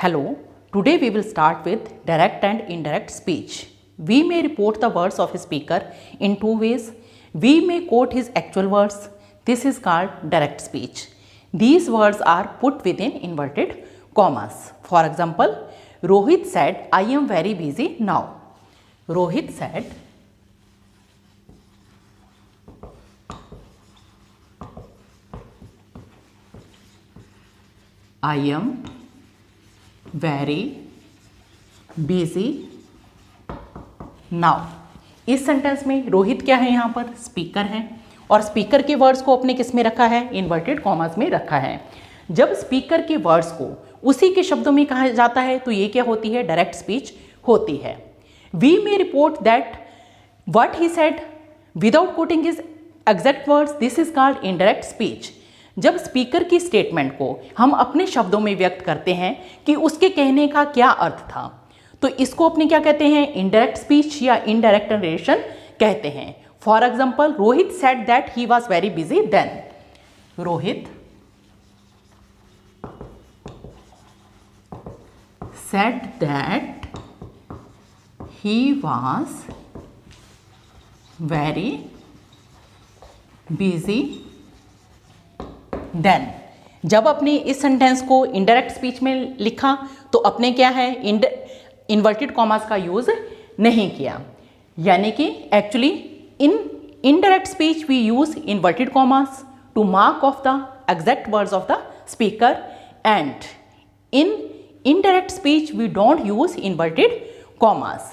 Hello, today we will start with direct and indirect speech. We may report the words of a speaker in two ways. We may quote his actual words. This is called direct speech. These words are put within inverted commas. For example, Rohit said, I am very busy now. Rohit said, I am very busy now. इस sentence में रोहित क्या है, यहाँ पर speaker है और speaker के words को अपने किस में रखा है, इन्वर्टेड कॉमास में रखा है। जब स्पीकर के वर्ड्स को उसी के शब्दों में कहा जाता है तो ये क्या होती है, डायरेक्ट स्पीच होती है। We may report that what he said without quoting his exact words, this is called indirect speech. जब स्पीकर की स्टेटमेंट को हम अपने शब्दों में व्यक्त करते हैं कि उसके कहने का क्या अर्थ था, तो इसको अपने क्या कहते हैं, इनडायरेक्ट स्पीच या इनडायरेक्ट नरेशन कहते हैं। For example, Rohit said that he was very busy then. Rohit said that he was very busy then. जब अपने इस सेंटेंस को इनडायरेक्ट स्पीच में लिखा तो अपने क्या है, इन्वर्टेड कॉमास का यूज नहीं किया। यानी कि actually in indirect speech we use inverted commas to mark off the exact words of the speaker, and in indirect speech we don't use inverted commas.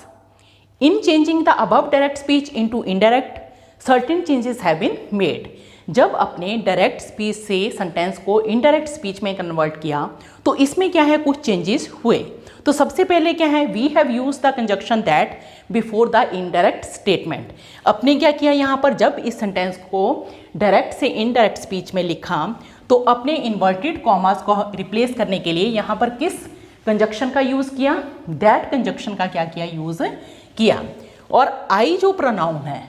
In changing the above direct speech into indirect, certain changes have been made. जब अपने direct speech से sentence को indirect speech में convert किया तो इसमें क्या है, कुछ चेंजेस हुए। तो सबसे पहले क्या है, we have use the conjunction that before the indirect statement. अपने क्या किया, यहाँ पर जब इस सेंटेंस को डायरेक्ट से इनडायरेक्ट स्पीच में लिखा तो अपने इन्वर्टेड कॉमास को रिप्लेस करने के लिए यहाँ पर किस कंजक्शन का यूज किया, दैट कंजक्शन का क्या किया, यूज किया। और आई जो प्रोनाउन है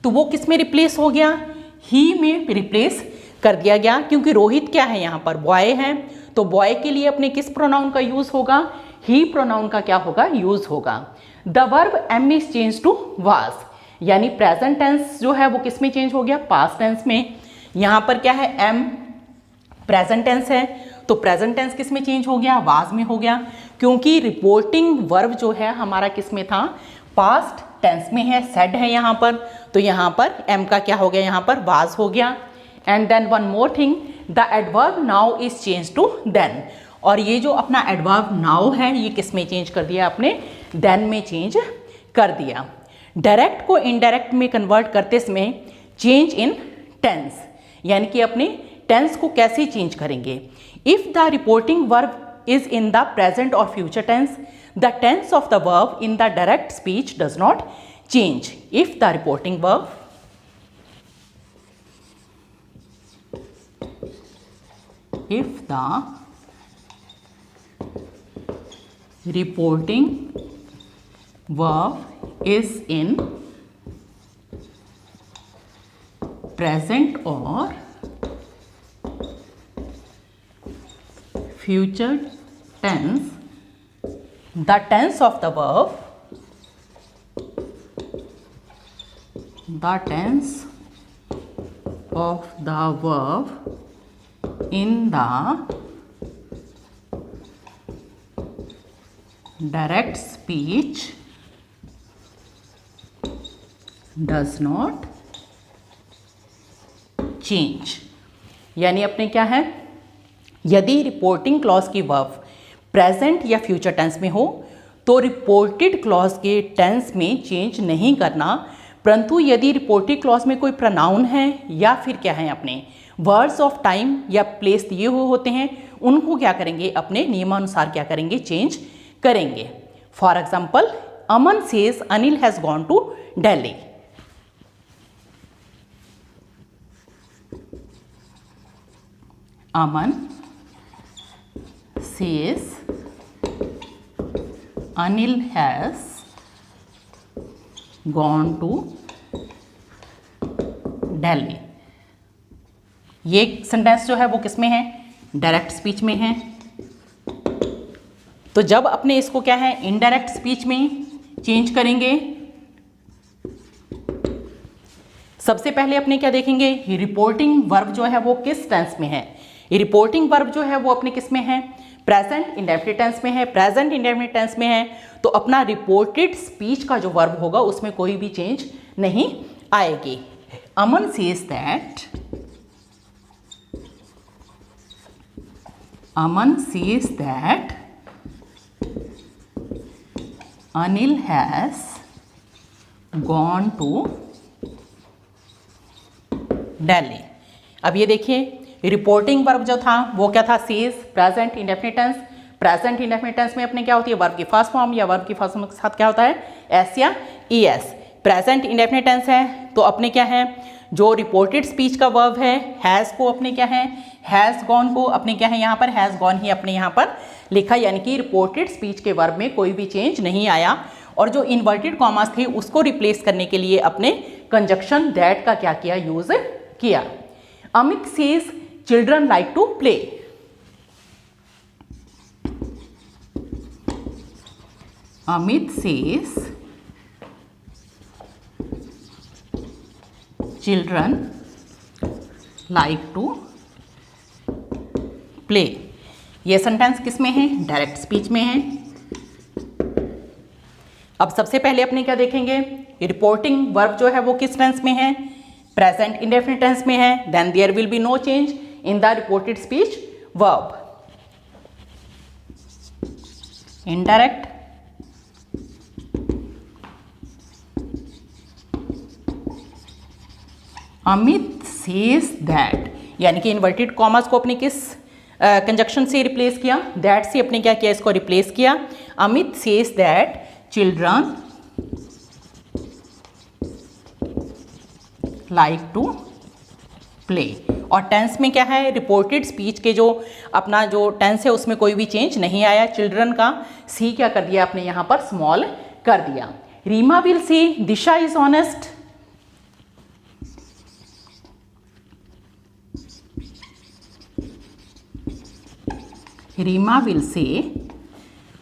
तो वो किस में रिप्लेस हो गया, ही में रिप्लेस कर दिया गया, क्योंकि रोहित क्या है, यहाँ पर बॉय है, तो बॉय के लिए अपने किस प्रोनाउन का यूज होगा, ही प्रोनाउन का क्या होगा, यूज होगा। The verb am is change to was, यानी प्रेजेंट टेंस जो है वो किस में चेंज हो गया, पास्ट टेंस में। यहाँ पर क्या है, एम प्रेजेंट टेंस है तो प्रेजेंट टेंस किस में चेंज हो गया, वाज में हो गया, क्योंकि रिपोर्टिंग वर्ब जो है हमारा किस में था, पास्ट टेंस में है, सेड है यहाँ पर, तो यहाँ पर एम का क्या हो गया, यहाँ पर वाज हो गया। And then one more thing, the adverb now is change to then, और ये जो अपना एडवर्ब नाउ है ये किस में चेंज कर दिया, अपने देन में चेंज कर दिया। डायरेक्ट को इनडायरेक्ट में कन्वर्ट करते समय चेंज इन टेंस, यानी कि अपने टेंस को कैसे चेंज करेंगे। If the reporting verb is in the present और future tense, the tense of the verb in the direct speech does not change. If the reporting verb is in present or future tense, the tense of the verb in the direct speech does not change। यानी अपने क्या है, यदि reporting clause की verb present या future tense में हो तो रिपोर्टेड क्लॉज के टेंस में चेंज नहीं करना, परंतु यदि रिपोर्टेड क्लॉज में कोई प्रोनाउन है या फिर क्या है, अपने वर्ड्स ऑफ टाइम या प्लेस दिए हुए होते हैं, उनको क्या करेंगे, अपने नियमानुसार क्या करेंगे, चेंज करेंगे। For example, Aman says Anil has gone to Delhi. Aman says Anil has gone to Delhi। ये सेंटेंस जो है वो किस में है, डायरेक्ट स्पीच में है। तो जब अपने इसको क्या है इनडायरेक्ट स्पीच में चेंज करेंगे, सबसे पहले अपने क्या देखेंगे, रिपोर्टिंग वर्ब जो है वो किस टेंस में है। रिपोर्टिंग वर्ब जो है वो अपने किस में है, प्रेजेंट इंडेफिनिट टेंस में है। प्रेजेंट इंडेफिनिट टेंस में है तो अपना रिपोर्टेड स्पीच का जो वर्ब होगा उसमें कोई भी चेंज नहीं आएगी। Aman says that, Aman says that Anil has gone to Delhi. अब ये देखिए रिपोर्टिंग वर्ब जो था वो क्या था, says, present indefinite tense. Present indefinite tense में अपने क्या होती है, वर्ब की फर्स्ट फॉर्म या वर्ब की फर्स्ट फॉर्म के साथ क्या होता है, एस या E S. Present indefinite tense है तो अपने क्या है, जो रिपोर्टेड स्पीच का वर्ब है हैज़ को अपने क्या है, हैज़ गॉन को अपने क्या है यहाँ पर हैज़ गॉन ही अपने यहाँ पर लिखा, यानी कि रिपोर्टेड स्पीच के वर्ब में कोई भी चेंज नहीं आया। और जो इन्वर्टेड कॉमास थे उसको रिप्लेस करने के लिए अपने कंजक्शन दैट का क्या किया, यूज किया। Amit says children like to play. Amit says children like to play. ये सेंटेंस किस में है, डायरेक्ट स्पीच में है। अब सबसे पहले अपने क्या देखेंगे, रिपोर्टिंग वर्ब जो है वो किस टेंस में है, प्रेजेंट इंडेफिनिट टेंस में है। Then there will be no change in the reported speech verb. Indirect Amit says that, यानी कि इन्वर्टेड कॉमर्स को अपने किस कंजक्शन से रिप्लेस किया, दैट से अपने क्या किया, इसको रिप्लेस किया। Amit says that children like to play. और टेंस में क्या है, रिपोर्टेड स्पीच के जो अपना जो टेंस है उसमें कोई भी चेंज नहीं आया। चिल्ड्रन का सी क्या कर दिया आपने यहाँ पर, स्मॉल कर दिया। Reema will say Disha is honest. Reema will say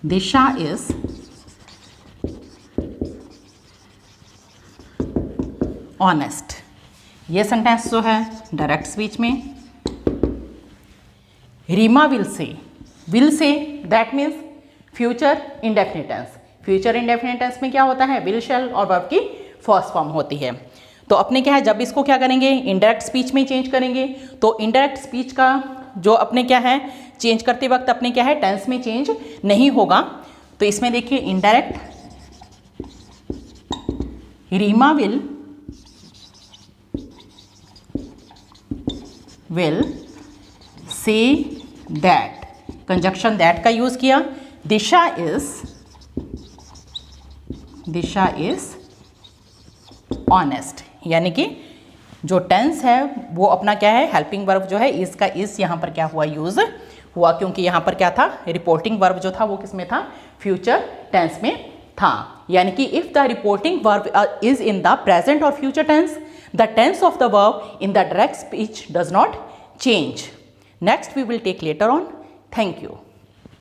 Disha is honest. ये सेंटेंस जो है डायरेक्ट स्पीच में। Reema will say that means future indefinite tense. Future indefinite tense में क्या होता है, विल शैल और वर्ब की फर्स्ट फॉर्म होती है। तो अपने क्या है, जब इसको क्या करेंगे, इनडायरेक्ट स्पीच में चेंज करेंगे तो इनडायरेक्ट स्पीच का जो अपने क्या है चेंज करते वक्त अपने क्या है टेंस में चेंज नहीं होगा। तो इसमें देखिए indirect, Reema will say that, conjunction that का यूज किया। दिशा इज ऑनेस्ट, यानी कि जो टेंस है वो अपना क्या है, हेल्पिंग वर्ब जो है इसका इस यहाँ पर क्या हुआ, यूज हुआ, क्योंकि यहाँ पर क्या था, रिपोर्टिंग वर्ब जो था वो किस में था, फ्यूचर टेंस में था। यानी कि if the reporting verb is in the present और future tense, the tense of the verb in the direct speech does not change. Next we will take later on. Thank you.